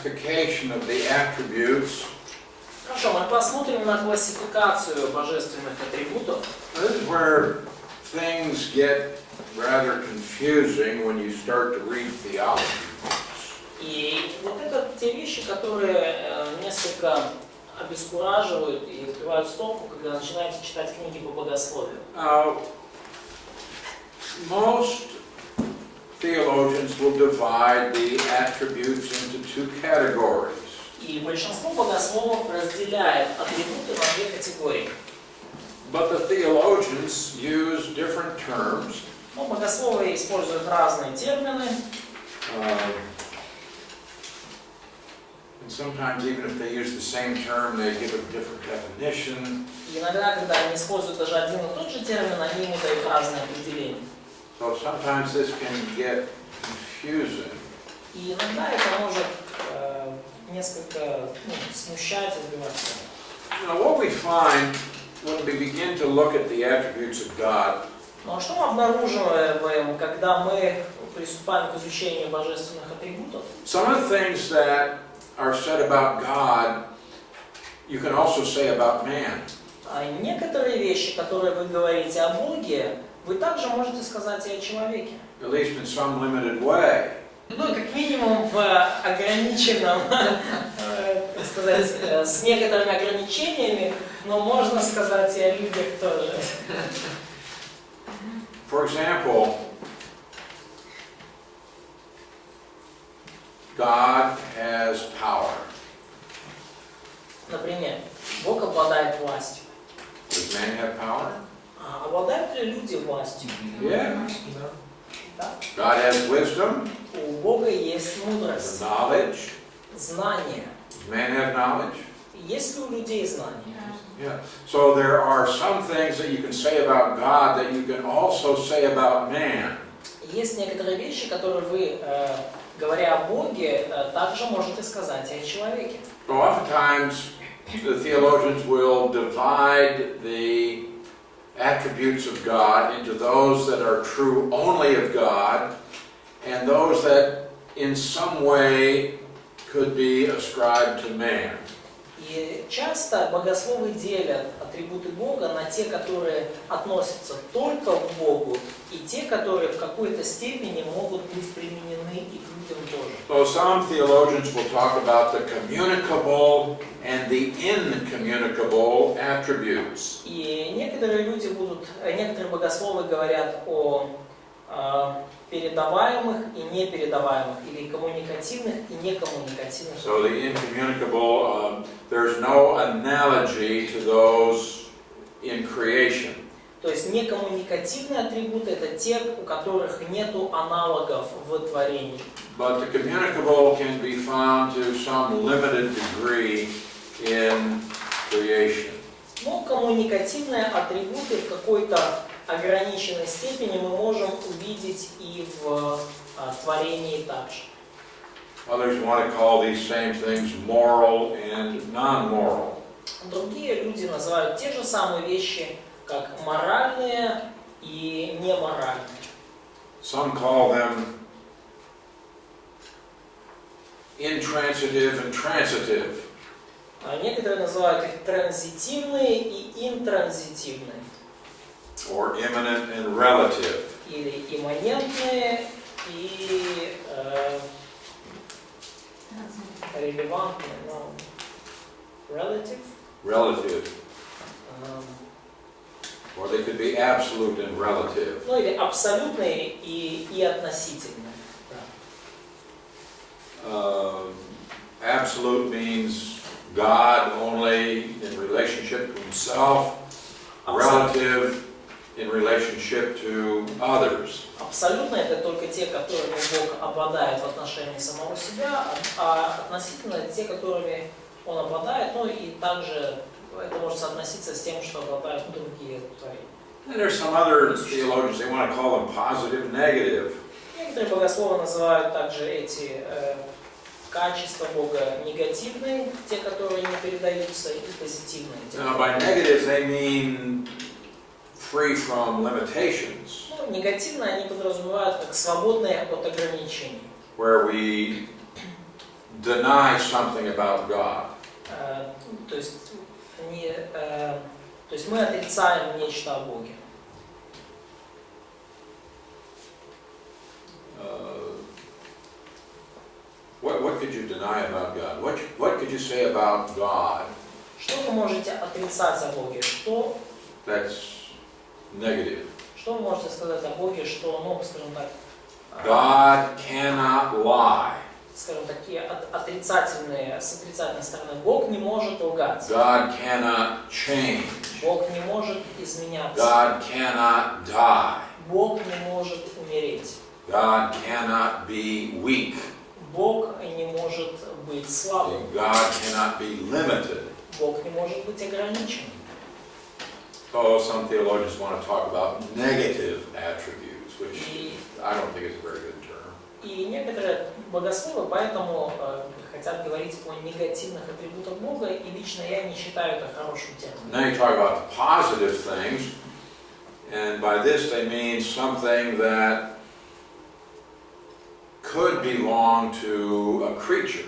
classification of the attributes. Хорошо, мы посмотрим на классификацию божественных атрибутов. This is where things get rather confusing when you start to read theology. И вот это те вещи, которые несколько обескураживают и сбивают с толку, когда начинаете читать книги по богословию. Most theologians will divide the attributes into two categories. И большинство богословов разделяет атрибуты на две категории. But the theologians use different terms. Но богословы используют разные термины. And sometimes even if they use the same term, they give a different definition. И иногда, когда они используют даже один и тот же термин, они ему дают разные определения. So sometimes this can get confusing. И иногда это может несколько смущать и сбивать с толку. Now what we find when we begin to look at the attributes of God, Но что мы обнаруживаем, когда мы приступаем к изучению божественных атрибутов? some of the things that are said about God, you can also say about man. Некоторые вещи, которые вы говорите о Боге, вы также можете сказать и о человеке. At least in some limited way. Ну, как минимум в ограниченном, так сказать, с некоторыми ограничениями, но можно сказать и о людях тоже. For example, God has power. Например, Бог обладает властью. Does man have power? А обладают ли люди властью? Yeah. Да. God has wisdom, У Бога есть мудрость, knowledge. знание. Does man have knowledge? Есть ли у людей знание? Yeah. So there are some things that you can say about God that you can also say about man. Есть некоторые вещи, которые вы, говоря о Боге, также можете сказать и о человеке. So oftentimes the theologians will divide the attributes of God into those that are true only of God and those that in some way could be ascribed to man. И часто богословы делят атрибуты Бога на те, которые относятся только к Богу, и те, которые в какой-то степени могут быть применены и к людям тоже. So some theologians will talk about the communicable and the incommunicable attributes. И некоторые богословы говорят о передаваемых и непередаваемых, или коммуникативных и некоммуникативных. So the incommunicable, there's no analogy to those in creation. То есть некоммуникативные атрибуты — это те, у которых нету аналогов в творении. But the communicable can be found to some limited degree in creation. Но коммуникативные атрибуты в какой-то ограниченной степени мы можем увидеть и в творении также. Others want to call these same things moral and non-moral. Другие люди называют те же самые вещи как моральные и неморальные. Some call them intransitive and transitive. Некоторые называют их транзитивные и интранзитивные. Or immanent and relative. Или имманентные и релевантные, но relative. Relative. Or they could be absolute and relative. Ну или абсолютные и относительные. Absolute means God only in relationship to himself. Relative in relationship to others. Абсолютно это только те, которыми Бог обладает в отношении самого себя, а относительно те, которыми Он обладает, ну и также это может соотноситься с тем, что обладают другие творения. And there's some other theologians, they want to call them positive and negative. Некоторые богословы называют также эти качества Бога негативные, те, которые не передаются, и позитивные. Now by negative they mean free from limitations. Ну, негативно они подразумевают как свободные от ограничений. Where we deny something about God. То есть мы отрицаем нечто о Боге. What could you deny about God? What could you say about God Что вы можете отрицать о Боге? Что that's negative? вы можете сказать о Боге, что, ну, скажем так, God cannot lie. скажем, такие отрицательные, с отрицательной стороны. Бог не может лгать. God cannot change. Бог не может изменяться. God cannot die. Бог не может умереть. God cannot be weak. Бог не может быть слабым. God cannot be limited. Бог не может быть ограничен. So some theologians want to talk about negative attributes, which I don't think is a very good term. И некоторые богословы поэтому хотят говорить о негативных атрибутах Бога, и лично я не считаю это хорошим термином. Now you talk about positive things, and by this they mean something that could belong to a creature.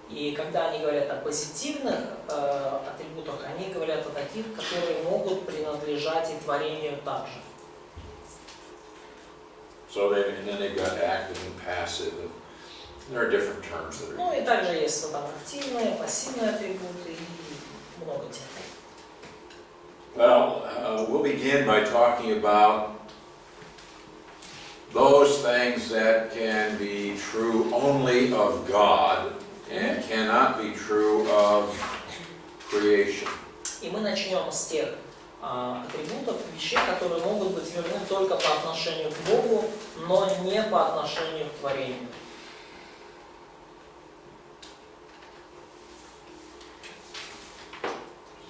И когда они говорят о позитивных атрибутах, они говорят о таких, которые могут принадлежать и творению также. So then they've got active and passive, and there are different terms that are Ну и также есть там активные, пассивные атрибуты и много тех. Well, we'll begin by talking about those things that can be true only of God and cannot be true of creation. И мы начнем с тех атрибутов, вещей, которые могут быть верны только по отношению к Богу, но не по отношению к творению.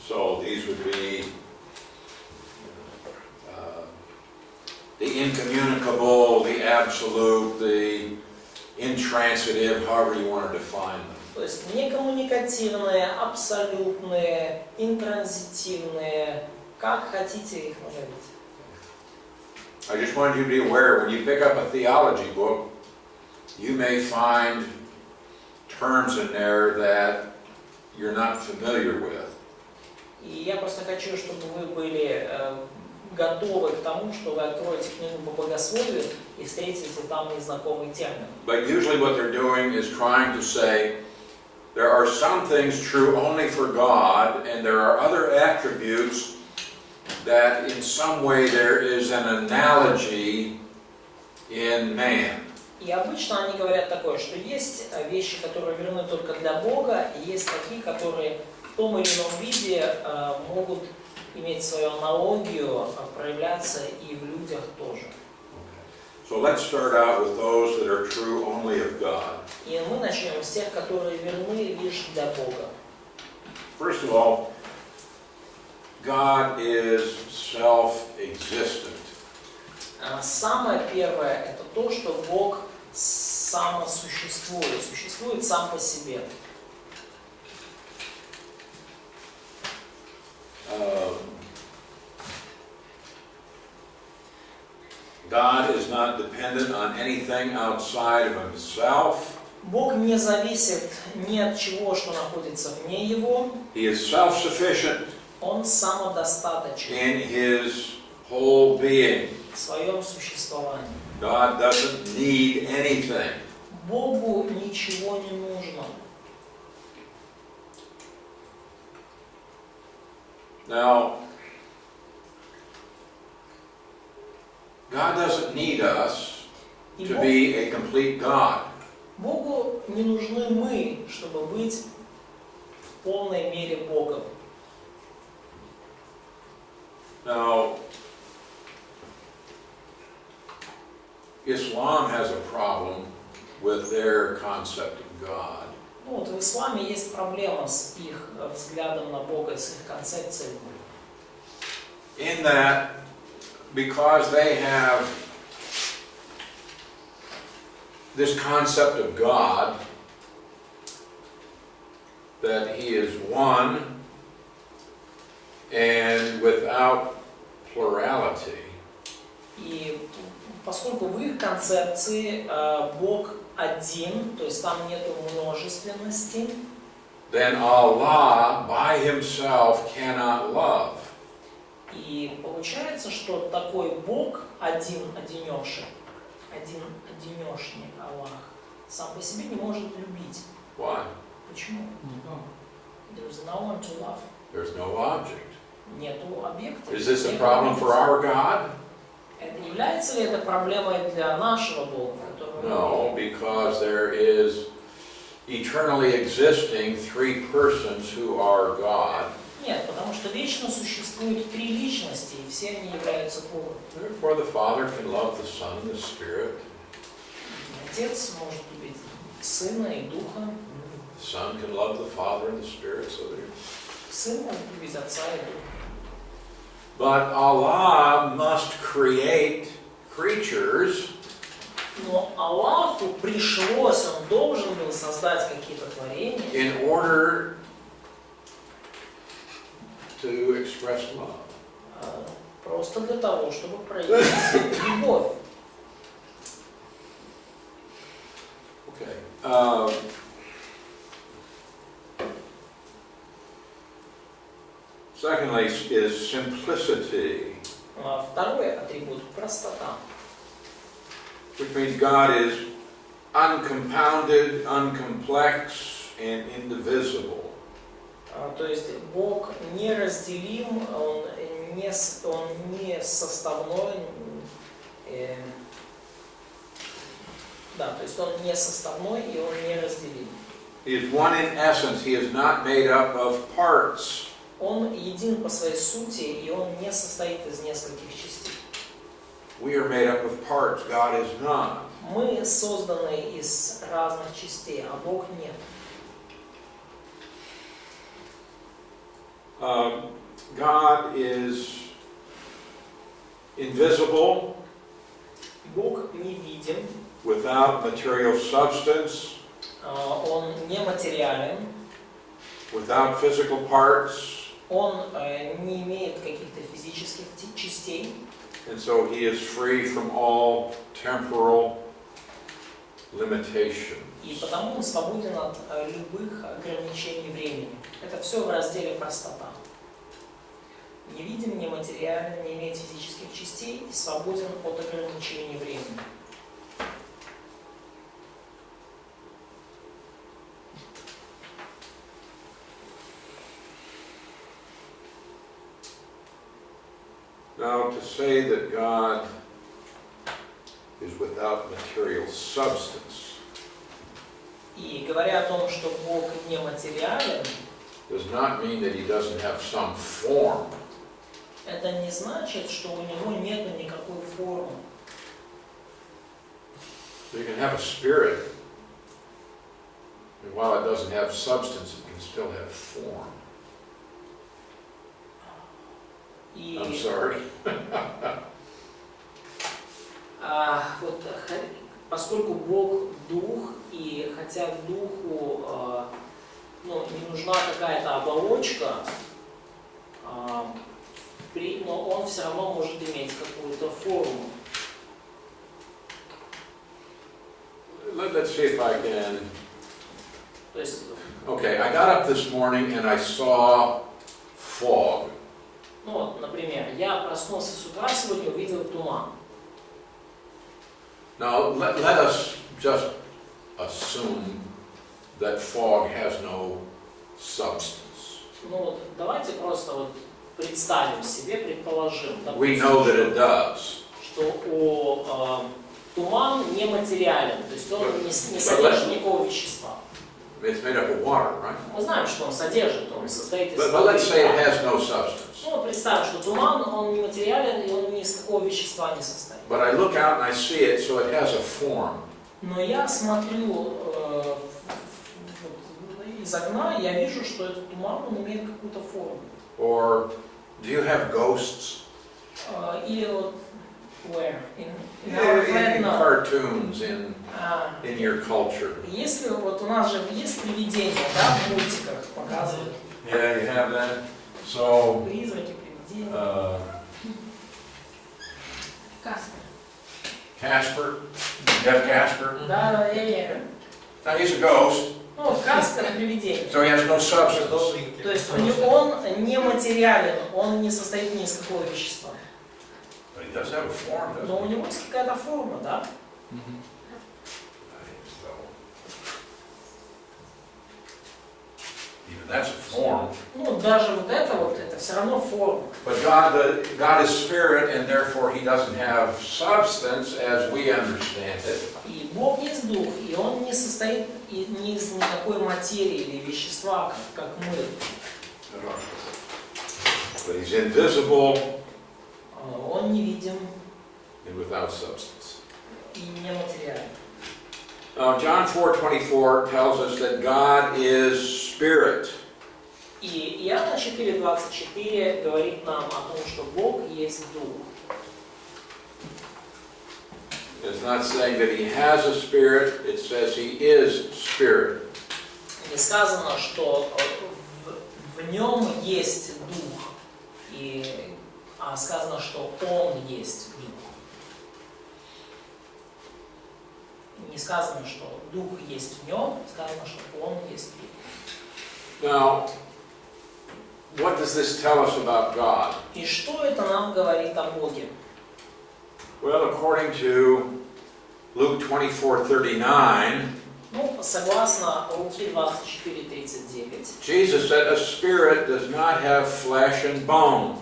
So these would be the incommunicable, the absolute, the intransitive, however you want to define them. То есть некоммуникативные, абсолютные, интранзитивные, как хотите их назовите. I just wanted you to be aware, when you pick up a theology book, you may find terms in there that you're not familiar with. И я просто хочу, чтобы вы были готовы к тому, что вы откроете книгу по богословию и встретите там незнакомый термин. But usually what they're doing is trying to say there are some things true only for God, and there are other attributes that in some way there is an analogy in man. И обычно они говорят такое, что есть вещи, которые верны только для Бога, и есть такие, которые в том или ином виде могут иметь свою аналогию, проявляться и в людях тоже. So let's start out with those that are true only of God. И мы начнем с тех, которые верны лишь для Бога. First of all, God is self-existent. Самое первое – это то, что Бог самосуществует, существует сам по себе. God is not dependent on anything outside of himself. Бог не зависит ни от чего, что находится вне Его. He is self-sufficient Он самодостаточен in his whole being. в своем существовании. God doesn't need anything. Богу ничего не нужно. Now, God doesn't need us to be a complete God. Богу не нужны мы, чтобы быть в полной мере Богом. Now, Islam has a problem with their concept of God. Ну, вот в исламе есть проблема с их взглядом на Бога, с их концепцией Бога. In that, because they have this concept of God, that He is one and without plurality. И поскольку в их концепции Бог один, то есть там нету множественности, then Allah by himself cannot love. и получается, что такой Бог одинешник Аллах, сам по себе не может любить. Why? Почему? There's no one to love. There's no object. Нету объекта. Is this a problem for our God? Это является ли это проблемой для нашего Бога? No, because there is eternally existing three persons who are God. Нет, потому что вечно существует три личности, и все они являются Богом. Therefore the Father can love the Son and the Spirit. Отец может любить Сына и Духа. The Son can love the Father and the Spirit. So Сын может любить Отца и Духа. but Allah must create creatures Но Аллаху пришлось, Он должен был создать какие-то творения in order to express love. просто для того, чтобы проявить любовь. Okay. Secondly is simplicity, Второй атрибут – простота. which means God is uncompounded, uncomplex, and indivisible. То есть Бог неразделим, Он не составной, да, то есть Он не составной и Он не разделим. He is one in essence. He is not made up of parts. Он един по своей сути, и Он не состоит из нескольких частей. We are made up of parts. God is not. Мы созданы из разных частей, а Бог нет. God is invisible, Бог невидим, without material substance, Он нематериален, without physical parts, Он не имеет каких-то физических частей, and so he is free from all temporal limitations. и потому Он свободен от любых ограничений времени. Это все в разделе «Простота». Невидим, нематериален, не имеет физических частей и свободен от ограничений времени. Now, to say that God is without material substance И говоря о том, что Бог нематериален, does not mean that he doesn't have some form. это не значит, что у него нет никакой формы. You can have a spirit, and while it doesn't have substance, it can still have form. И I'm sorry. вот, поскольку Бог дух, и хотя духу не нужна какая-то оболочка, но он все равно может иметь какую-то форму. Let's see if I can. То есть, Okay, I got up this morning and I saw fog. например, я проснулся с утра сегодня, увидел туман. Now, let us just assume that fog has no substance. Давайте просто представим себе, предположим, We know that it does. что туман нематериален, то есть он не содержит никакого вещества. It's made up of water, right? Мы знаем, что он содержит, он состоит из But воды. let's say it has no substance. Представим, что туман, он не материален, и он ни из какого вещества не состоит. But I look out and I see it, so it has a form. Но я смотрю из окна, я вижу, что этот туман, он имеет какую-то форму. Or do you have ghosts? Или where? In cartoons, in your culture. Если у нас же есть привидения, да, в мультиках показывают. Yeah, you have that. So, Призраки, привидения. Casper, Jeff Casper. Да, я. Now he's a ghost, Ну, Каспер привидение. so he has no substance. То есть он не материален, он не состоит ни из какого вещества. But he does have a form, doesn't Но у he? него есть какая-то форма, да? So, even that's a form. Ну, даже вот это все равно форма. But God is spirit, and therefore he doesn't have substance as we understand it. И Бог есть дух, и он не состоит ни из никакой материи или вещества, как мы. But he's invisible Он невидим and without substance. и не материален. Now, John 4:24 tells us that God is spirit. И Иоанна 4:24 говорит нам о том, что Бог есть дух. It's not saying that he has a spirit, it says he is spirit. Не сказано, что в нем есть дух, а сказано, что он есть дух. Не сказано, что дух есть в нем, сказано, что он есть дух. Now, what does this tell us about God? И что это нам говорит о Боге? Well, according to Luke 24:39, Ну, согласно Луки 24:39, Jesus said, a spirit does not have flesh and bones.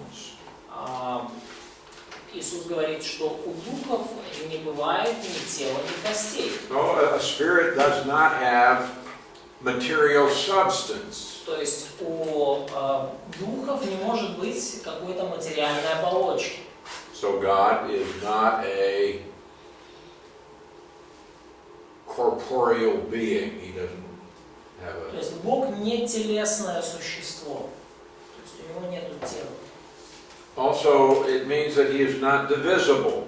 Иисус говорит, что у духов не бывает ни тела, ни костей. No, a spirit does not have material substance. То есть у духов не может быть какой-то материальной оболочки. So God is not a corporeal being. He doesn't have То a... есть Бог не телесное существо. То есть у него нет тела. Also, it means that he is not divisible.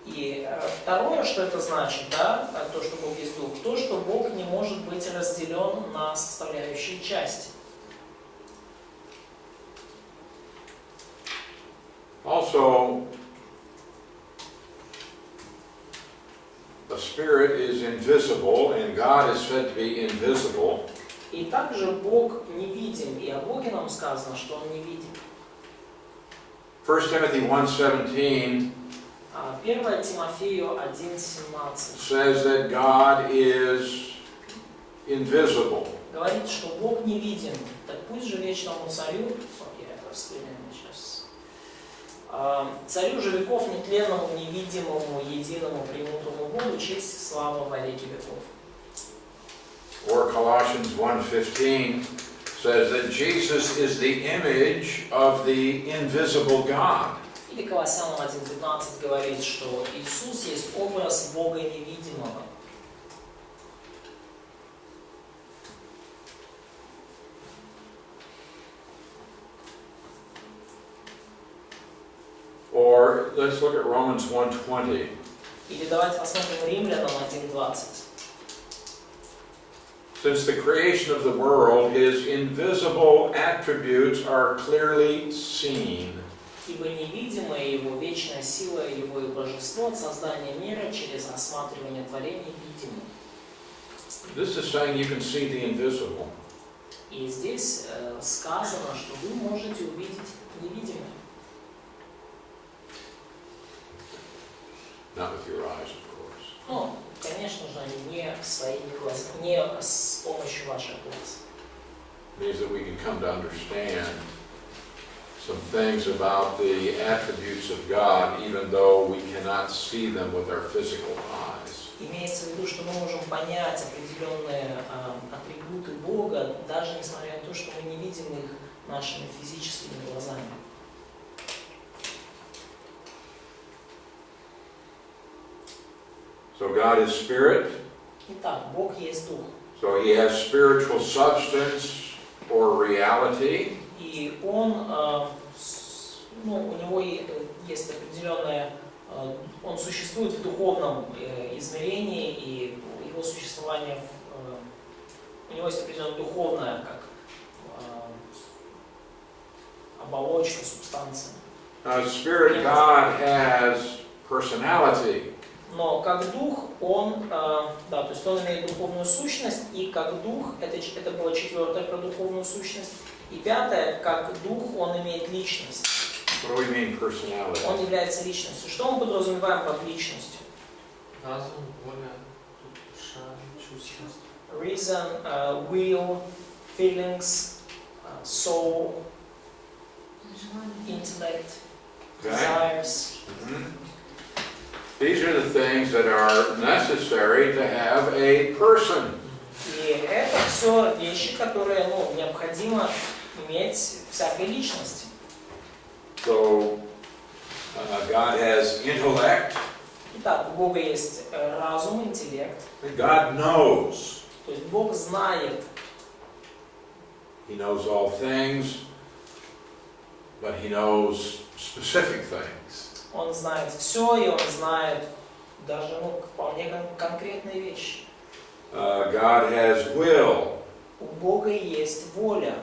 И второе, что это значит, да, то, что Бог есть дух, то, что Бог не может быть разделен на составляющие части. Also, the spirit is invisible, and God is said to be invisible. И также Бог невидим, и о Боге нам сказано, что Он невидим. 1 Timothy 1:17 1 Тимофею 1:17 says that God is invisible. говорит, что Бог невидим. Так пусть же вечному царю, я это раскрыляю сейчас, царю же веков, нетленному, невидимому, единому, премудрому Богу, честь, слава во веки веков. Or Colossians 1:15 says that Jesus is the image of the invisible God. Или Колоссянам 1:15 говорит, что Иисус есть образ Бога невидимого. Or let's look at Romans 1:20. Или давайте посмотрим Римлянам 1:20. Since the creation of the world, his invisible attributes are clearly seen. Ибо невидимая его вечная сила, его и божество от создания мира через осматривание творений видимо. This is saying you can see the invisible. И здесь сказано, что вы можете увидеть невидимое. Not with your eyes, of course. Ну, конечно же, не своими глазами, не с помощью ваших глаз. It means that we can come to understand some things about the attributes of God, even though we cannot see them with our physical eyes. Имеется в виду, что мы можем понять определенные атрибуты Бога, даже несмотря на то, что мы не видим их нашими физическими глазами. So God is spirit. Итак, Бог есть Дух. So he has spiritual substance or reality. И Он, у него есть определенное, он существует в духовном измерении, и его существование, у него есть определенное духовное, как оболочка, субстанция. Now, Spirit God has personality. Но как дух он, да, то есть он имеет духовную сущность, и как дух, это было четвертое про духовную сущность, и пятое, как дух он имеет личность. What do we mean personality? Он является личностью. Что мы подразумеваем под личностью? Разум, воля, душа, чувства. Reason, will, feelings, soul, intellect, desires. These are the things that are necessary to have a person. И это все вещи, которые необходимо иметь всякой личности. So, God has intellect. Итак, у Бога есть разум, интеллект. God knows. То есть Бог знает. He knows all things, but He knows specific things. Он знает все, и Он знает даже вполне конкретные вещи. God has will. У Бога есть воля.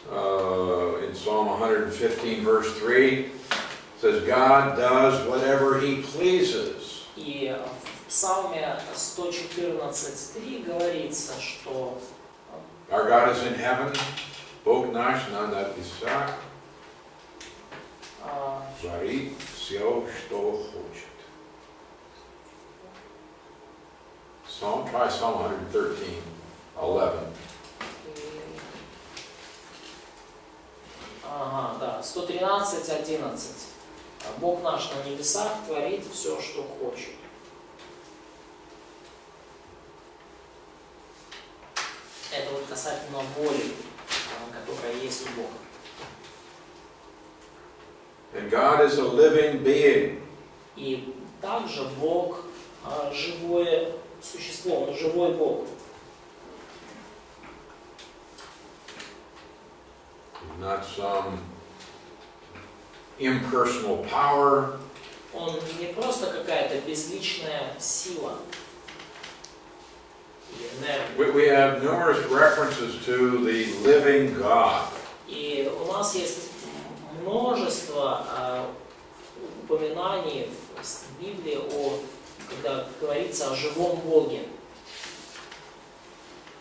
In Psalm 115, verse 3, it says, God does whatever He pleases. И в Псалме 114:3 говорится, что Our God is in heaven, Бог наш на небесах, творит все, что хочет. Try Psalm 113:11. Ага, да, 113:11. Бог наш на небесах творит все, что хочет. Это вот касательно воли, которая есть у Бога. And God is a living being. И также Бог живое существо, Он живой Бог. Not some impersonal power. Он не просто какая-то безличная сила или энергия. We have numerous references to the living God. И у нас есть множество упоминаний в Библии, когда говорится о живом Боге.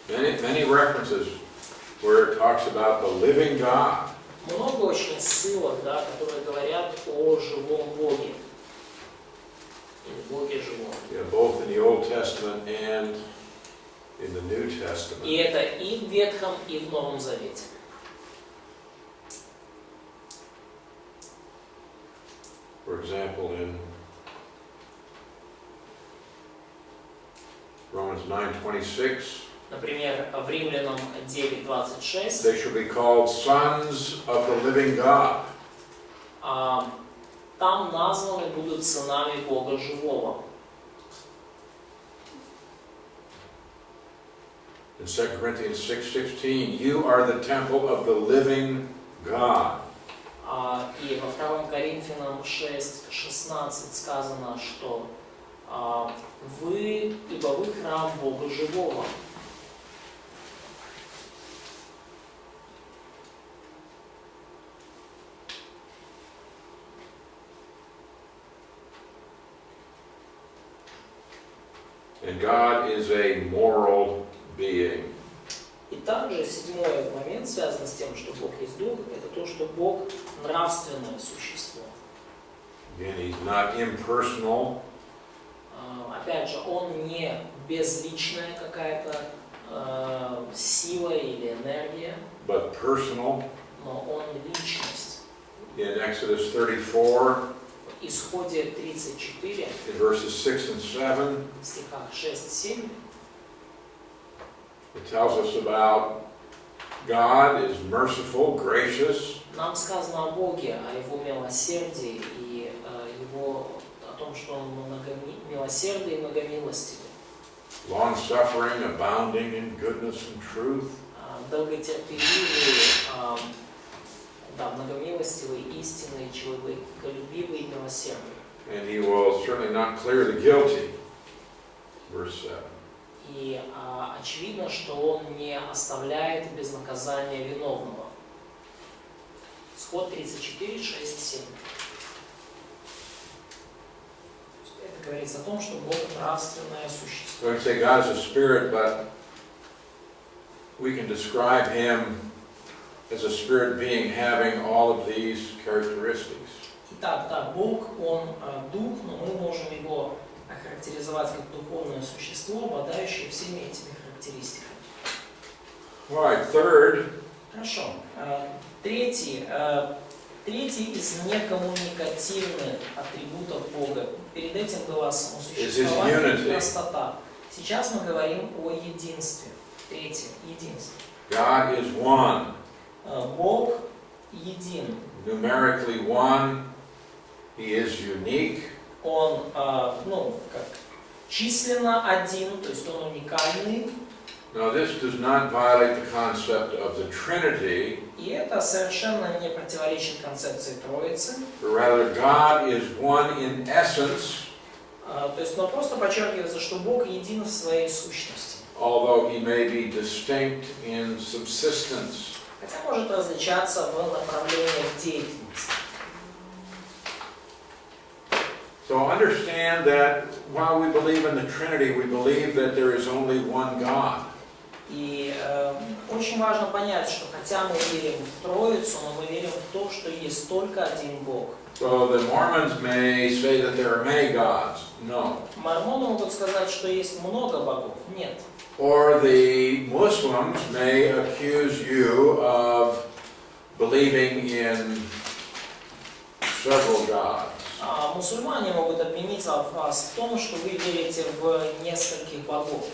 Many references where it talks about the living God. Много очень ссылок, да, которые говорят о живом Боге. Или Боге живом. Yeah, both in the Old Testament and in the New И Testament. это и в Ветхом, и в Новом Завете. For example, in Romans 9:26, Например, в Римлянам 9:26 they shall be called sons of the living God. там названы будут сынами Бога живого. In 2 Corinthians 6:16, you are the temple of the living God. И во 2 Коринфянам 6:16 сказано, что ибо вы храм Бога живого. And God is a moral being. И также седьмой момент, связан с тем, что Бог есть Дух, это то, что Бог нравственное существо. Again, He's not impersonal. Опять же, Он не безличная какая-то сила или энергия, But personal. но Он личность. In Exodus 34, В Исходе 34, in verses 6 and 7, в стихах 6-7, it tells us about God is merciful, gracious, нам сказано о Боге, о Его милосердии и о том, что Он милосердный и многомилостивый. long-suffering, abounding in goodness and truth. Долготерпеливый, многомилостивый, истинный, человеколюбивый и милосердный. And He will certainly not clear the guilty. Verse 7. И очевидно, что Он не оставляет без наказания виновного. Исход 34, 6, 7. Это говорится о том, что Бог нравственное существо. So we say God is a spirit, but we can describe him as a spirit being having all of these characteristics. Итак, да, Бог, Он дух, но мы можем его охарактеризовать как духовное существо, обладающее всеми этими характеристиками. All right, third, Хорошо. Третий из некоммуникативных атрибутов Бога. Перед этим было само существование и простота. Сейчас мы говорим о единстве. Третье – единство. God is one. Бог един. Numerically one. He is unique. Он, как численно один, то есть он уникальный. Now this does not violate the concept of the Trinity. И это совершенно не противоречит концепции Троицы. But rather, God is one in essence. То есть, но просто подчеркивается, что Бог един в своей сущности. Although he may be distinct in subsistence. Хотя может различаться в направлениях деятельности. So understand that while we believe in the Trinity, we believe that there is only one God. И очень важно понять, что хотя мы верим в Троицу, но мы верим в то, что есть только один Бог. So the Mormons may say that there are many gods. No. Мормоны могут сказать, что есть много богов. Нет. Or the Muslims may accuse you of believing in several gods. А мусульмане могут обвинить вас в том, что вы верите в нескольких богов.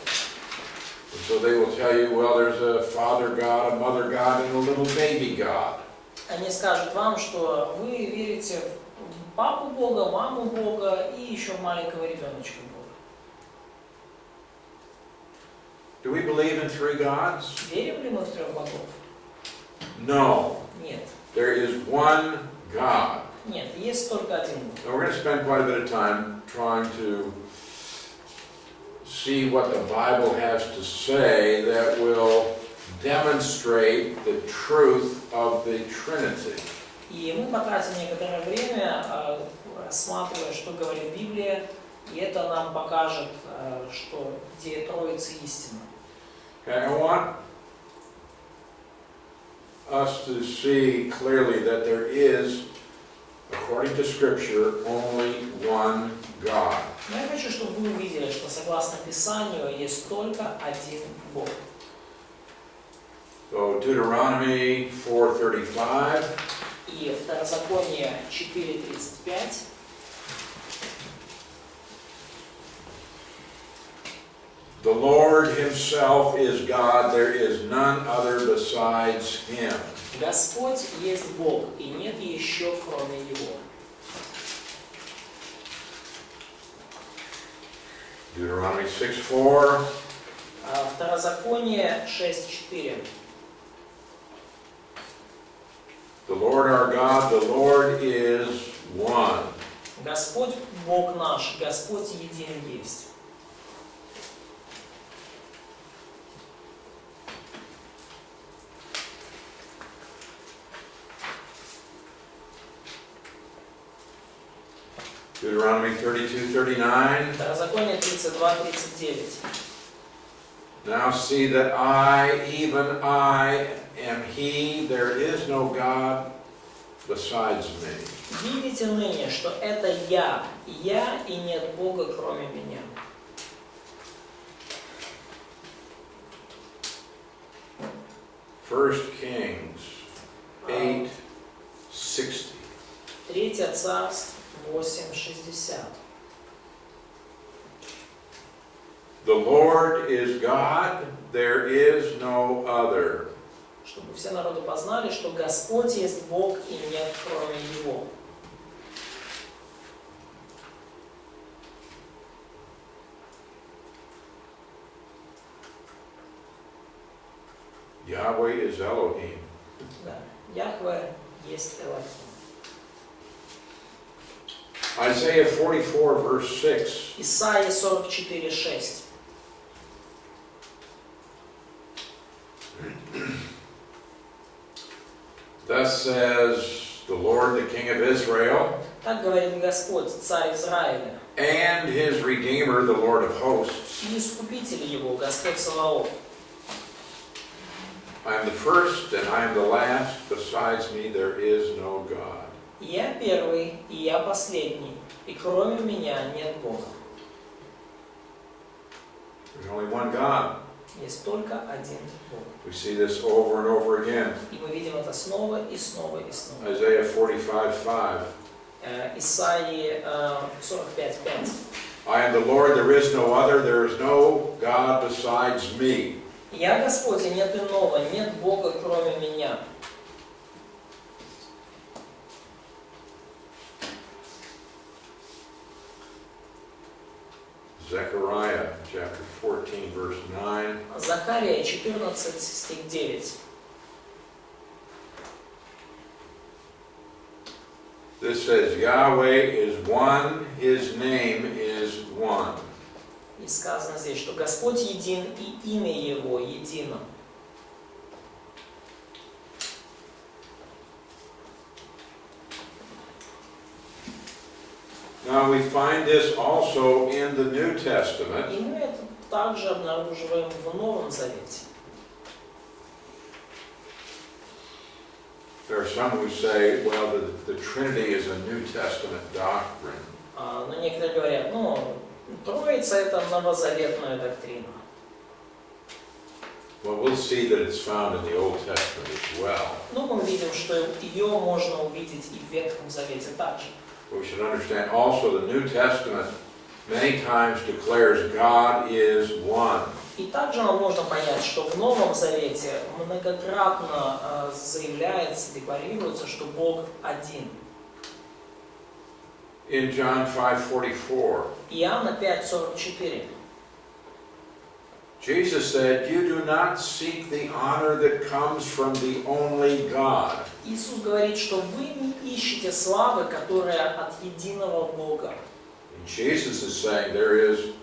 So they will tell you, well, there's a father God, a mother God, and a little baby God. Они скажут вам, что вы верите в папу Бога, маму Бога и еще маленького ребеночка Бога. Do we believe in three gods? Верим ли мы в трех богов? No. Нет. There is one God. Нет, есть только один Бог. Now we're going to spend quite a bit of time trying to see what the Bible has to say that will demonstrate the truth of the Trinity. И мы потратим некоторое время, рассматривая, что говорит Библия, и это нам покажет, что идея Троицы истинна. Okay, I want us to see clearly that there is, according to Scripture, only one God. Но я хочу, чтобы вы увидели, что согласно Писанию есть только один Бог. So Deuteronomy 4:35. И Второзаконие 4:35. The Lord Himself is God, there is none other besides Him. Господь есть Бог, и нет еще кроме Его. Deuteronomy 6:4. Второзаконие 6:4. The Lord our God, the Lord is one. Господь Бог наш, Господь един есть. Deuteronomy 32:39. Второзаконие 32:39. Now see that I, even I, am He, there is no God besides me. Видите ныне, что это я и нет Бога кроме меня. First Kings 8:60. Третье царство 8:60. The Lord is God, there is no other. Чтобы все народы познали, что Господь есть Бог и нет кроме Его. Yahweh is Elohim. Да. Яхве есть Элохим. Isaiah 44 verse 6. Исайя 44:6. Thus says the Lord, the King of Israel. Так говорит Господь, Царь Израиля, and his Redeemer, the Lord of hosts. и Искупитель его, Господь Саваоф. I am the first and I am the last. Besides me there is no God. Я первый, и я последний, и кроме меня нет Бога. There's only one God. Есть только один Бог. We see this over and over again. И мы видим это снова и снова и снова. Isaiah 45:5. Исаии 45:5. I am the Lord, there is no other, there is no God besides me. Я Господь, и нет иного, нет Бога, кроме меня. Zechariah chapter 14, verse 9. Захария 14, стих 9. This says, Yahweh is one, his name is one. И сказано здесь, что Господь един, и имя Его едино. Now we find this also in the New Testament. И мы это также обнаруживаем в Новом Завете. There are some who say, well, the Trinity is a New Testament doctrine. Но некоторые говорят, Троица это новозаветная доктрина. Well, we'll see that it's found in the Old Testament as well. Но мы видим, что ее можно увидеть и в Ветхом Завете также. We should understand also the New Testament many times declares God is one. И также нам можно понять, что в Новом Завете многократно заявляется, декларируется, что Бог один. In John 5:44, Иоанна 5:44. Jesus said, "You do not seek the honor that comes from the only God." Иисус говорит, что вы не ищете славы, которая от единого Бога. And Jesus is saying there is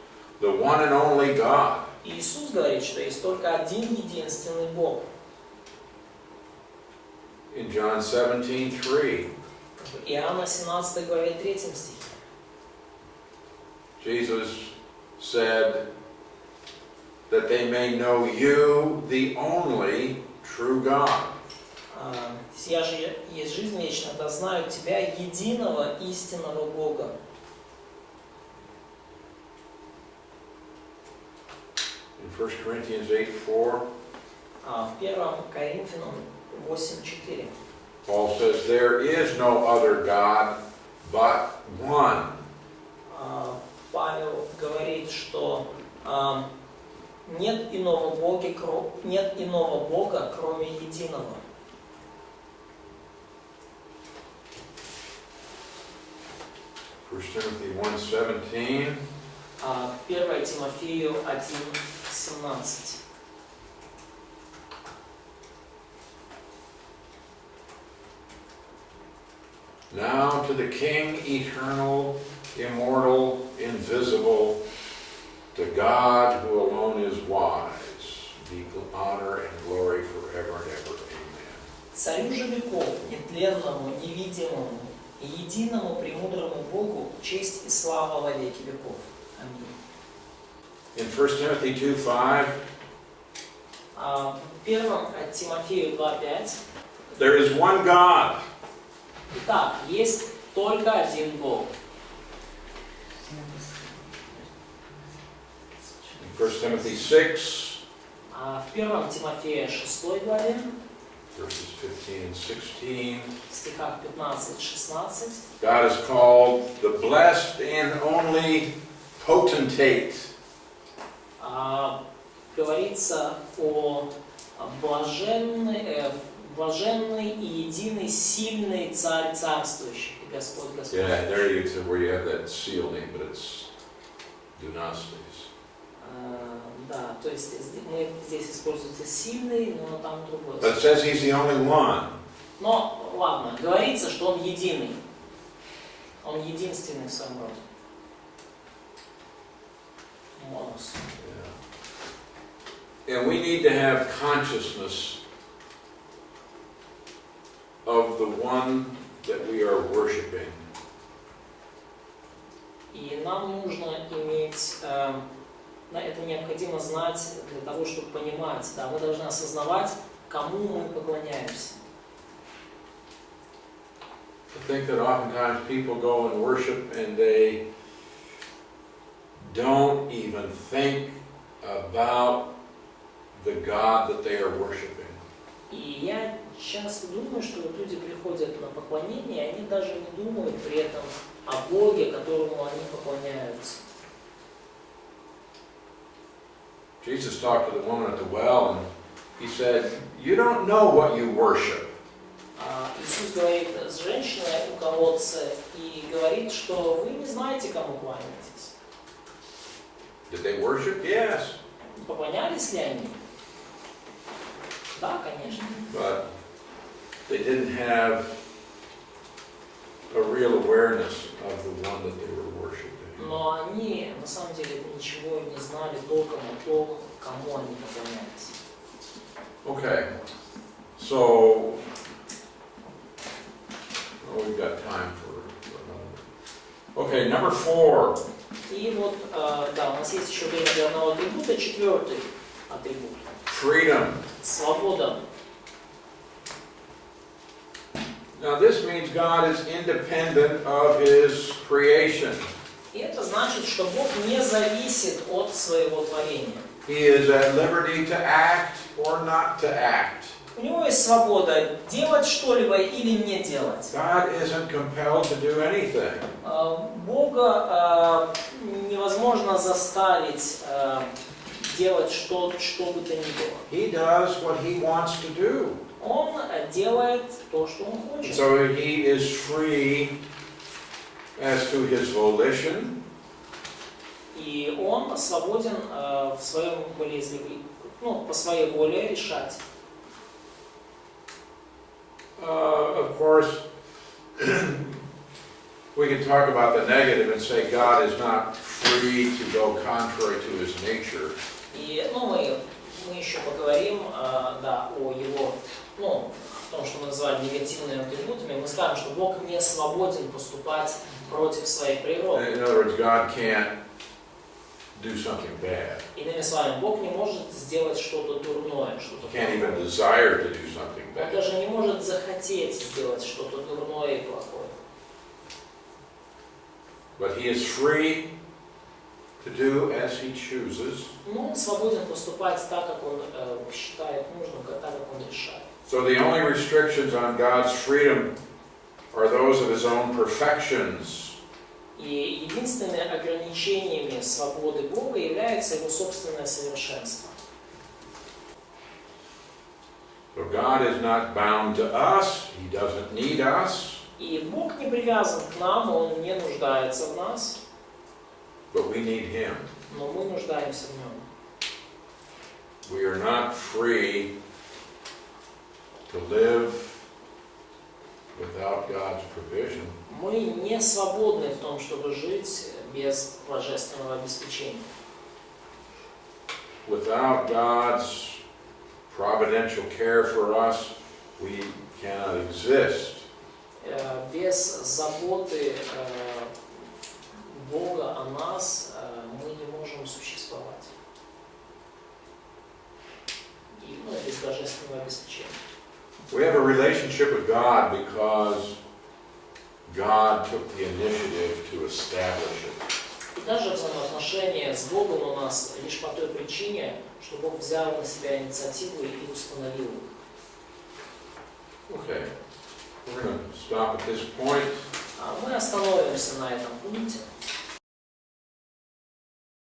the one and only God. Иисус говорит, что есть только один единственный Бог. In John 17:3, В Иоанна 17 главе 3 стихе. Jesus said that they may know you, the only true God. «Я же есть жизнь вечная, да знаю Тебя, единого истинного Бога». In 1 Corinthians 8:4, В 1 Коринфянам 8:4. Paul says there is no other God but one. Павел говорит, что нет иного Бога, кроме единого. 1 Timothy 1:17. 1 Тимофею 1:17. Now to the King, eternal, immortal, invisible, to God who alone is wise, be honor and glory forever and ever. Amen. Царю же веков, нетленному, невидимому, и единому премудрому Богу, честь и слава во веки веков. Аминь. In 1 Timothy 2:5, 1 Тимофею 2:5. there is one God. Итак, есть только один Бог. In 1 Timothy 6, В 1 Тимофея 6 главе, verses 15 and 16, в стихах 15-16, God is called the blessed and only potentate. Говорится о блаженный и единый сильный царь царствующий, Господь Господь. Yeah, there you to where you have that seal name, but it's Dunastes. Да, то есть мы здесь используется сильный, но там другой. But it says he's the only one. Но ладно, говорится, что он единый. Он единственный в своем роде. Монос. Yeah. And we need to have consciousness of the one that we are worshiping. нам нужно иметь, это необходимо знать для того, чтобы понимать, да, мы должны осознавать, кому мы поклоняемся. I think that oftentimes people go and worship and they don't even think about the God that they are worshiping. И я часто думаю, что вот люди приходят на поклонение, и они даже не думают при этом о Боге, которому они поклоняются. Jesus talked to the woman at the well and he said, "You don't know what you worship." Иисус говорит с женщиной у колодца и говорит, что вы не знаете, кому кланяетесь. Did they worship? Yes. Поклонялись ли они? Да, конечно. But they didn't have a real awareness of the one that they were worshiping. Но они на самом деле ничего не знали толком о том, кому они поклонялись. Okay, so we've got time for another. Okay, number 4. И вот, да, у нас есть еще время для одного атрибута, 4-й атрибут. Freedom. Свобода. Now this means God is independent of His creation. И это значит, что Бог не зависит от своего творения. He is at liberty to act or not to act. У него есть свобода делать что-либо или не делать. God isn't compelled to do anything. Бога невозможно заставить делать что бы то ни было. He does what He wants to do. Он делает то, что он хочет. So He is free as to His volition. И он свободен в своем волеизъявлении, по своей воле решать. Of course, we can talk about the negative and say God is not free to go contrary to His nature. И мы еще поговорим да, о его, о том, что мы называем негативными атрибутами. Мы скажем, что Бог не свободен поступать против своей природы. In other words, God can't do something bad. Иными словами, Бог не может сделать что-то дурное, что-то Can't even плохое. desire to do something Он bad. даже не может захотеть сделать что-то дурное и плохое. But He is free to do as He chooses. Но он свободен поступать так, как он считает нужным, так, как он решает. So the only restrictions on God's freedom are those of His own perfections. И единственными ограничениями свободы Бога является его собственное совершенство. So God is not bound to us. He doesn't need us. И Бог не привязан к нам, Он не нуждается в нас, But we need Him. но мы нуждаемся в Нем. We are not free to live without God's provision. Мы не свободны в том, чтобы жить без божественного обеспечения. Without God's providential care for us, we cannot exist. Без заботы Бога о нас мы не можем существовать. И без божественного обеспечения. We have a relationship with God because God took the initiative to establish it. И даже взаимоотношения с Богом у нас лишь по той причине, что Бог взял на себя инициативу и установил их. Okay, we're going to stop at this point. Мы остановимся на этом пункте.